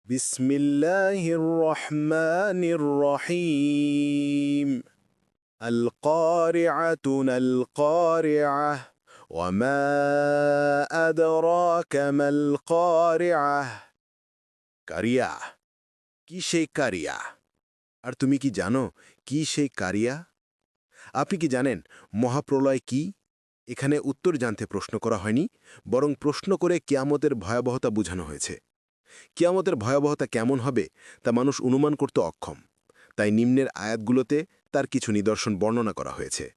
بسم الله الرحمن الرحيم القارعة ما القارعة وما أدراك ما القارعة কারিয়া কি সেই কারিয়া আর তুমি কি জানো কি সেই কারিয়া আপনি কি জানেন মহাপ্রলয় কি এখানে উত্তর জানতে প্রশ্ন করা হয়নি বরং প্রশ্ন করে কিয়ামতের ভয়াবহতা বোঝানো হয়েছে কিয়ামতের ভয়াবহতা কেমন হবে তা মানুষ অনুমান করতে অক্ষম তাই নিম্নের আয়াতগুলোতে তার কিছু নিদর্শন বর্ণনা করা হয়েছে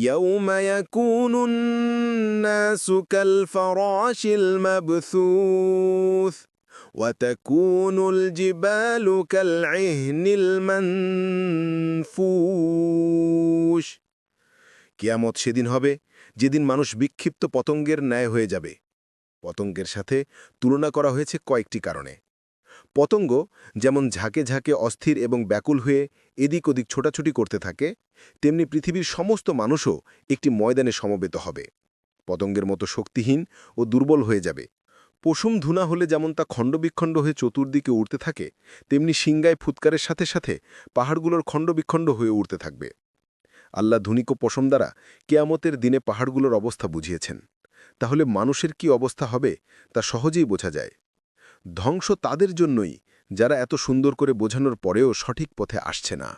يوم يكون الناس كالفراش المبثوث وتكون الجبال كالعهن المنفوش কিয়ামত সেদিন হবে যেদিন মানুষ বিক্ষিপ্ত পতঙ্গের ন্যায় হয়ে যাবে পতঙ্গের সাথে তুলনা করা হয়েছে কয়েকটি কারণে পতঙ্গ যেমন ঝাঁকে ঝাঁকে অস্থির এবং ব্যাকুল হয়ে এদিক ওদিক ছোটাছুটি করতে থাকে তেমনি পৃথিবীর সমস্ত মানুষও একটি ময়দানে সমবেত হবে পতঙ্গের মতো শক্তিহীন ও দুর্বল হয়ে যাবে পশুম ধুনা হলে যেমন তা খণ্ডবিখণ্ড হয়ে চতুর্দিকে উড়তে থাকে তেমনি সিংগায় ফুৎকারের সাথে সাথে পাহাড়গুলোর খণ্ডবিখণ্ড হয়ে উড়তে থাকবে আল্লাহ ধুনিক ও পশম দ্বারা কেয়ামতের দিনে পাহাড়গুলোর অবস্থা বুঝিয়েছেন তাহলে মানুষের কি অবস্থা হবে তা সহজেই বোঝা যায় ধ্বংস তাদের জন্যই যারা এত সুন্দর করে বোঝানোর পরেও সঠিক পথে আসছে না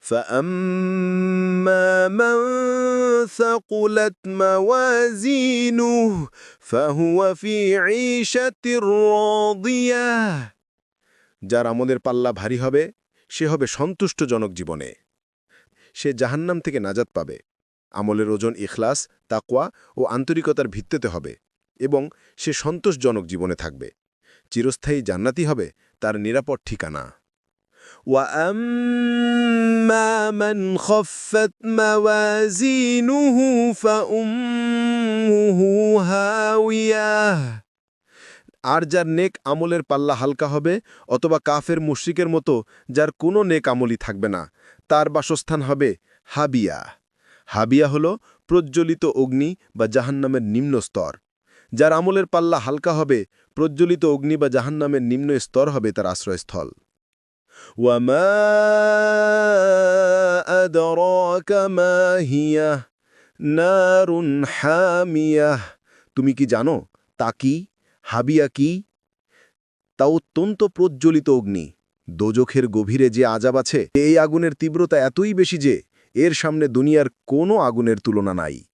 فَأَمَّا مَنْ ثَقُلَتْ مَوَازِينُهُ فَهُوَ فِي عِيشَةٍ رَاضِيَةٍ যার আমলের পাল্লা ভারী হবে সে হবে সন্তুষ্টজনক জীবনে সে জাহান্নাম থেকে নাজাত পাবে আমলের ওজন ইখলাস তাকওয়া ও আন্তরিকতার ভিত্তিতে হবে এবং সে সন্তোষজনক জীবনে থাকবে চিরস্থায়ী জান্নাতি হবে তার নিরাপদ ঠিকানা وَأَمَّا مَنْ خَفَّتْ مَوَازِينُهُ فَأُمُّهُ هَاوِيَةٌ আর যার নেক আমলের পাল্লা হালকা হবে অথবা কাফের মুশরিকের মতো যার কোনো নেক আমলই থাকবে না তার বাসস্থান হবে হাবিয়া হাবিয়া হল প্রজ্জ্বলিত অগ্নি বা জাহান্নামের নিম্ন স্তর যার আমলের পাল্লা হালকা হবে প্রজ্জ্বলিত অগ্নি বা জাহান্নামের নিম্ন স্তর হবে তার আশ্রয়স্থল وَمَا أَدْرَاكَ مَا هِيَ نَارٌ حَامِيَةٌ তুমি কি জানো তা কি হাবিয়া কি তা অত্যন্ত প্রজ্জ্বলিত অগ্নি দোজখের গভীরে যে আযাব আছে এই আগুনের তীব্রতা এতই বেশি যে এর সামনে দুনিয়ার কোনো আগুনের তুলনা নাই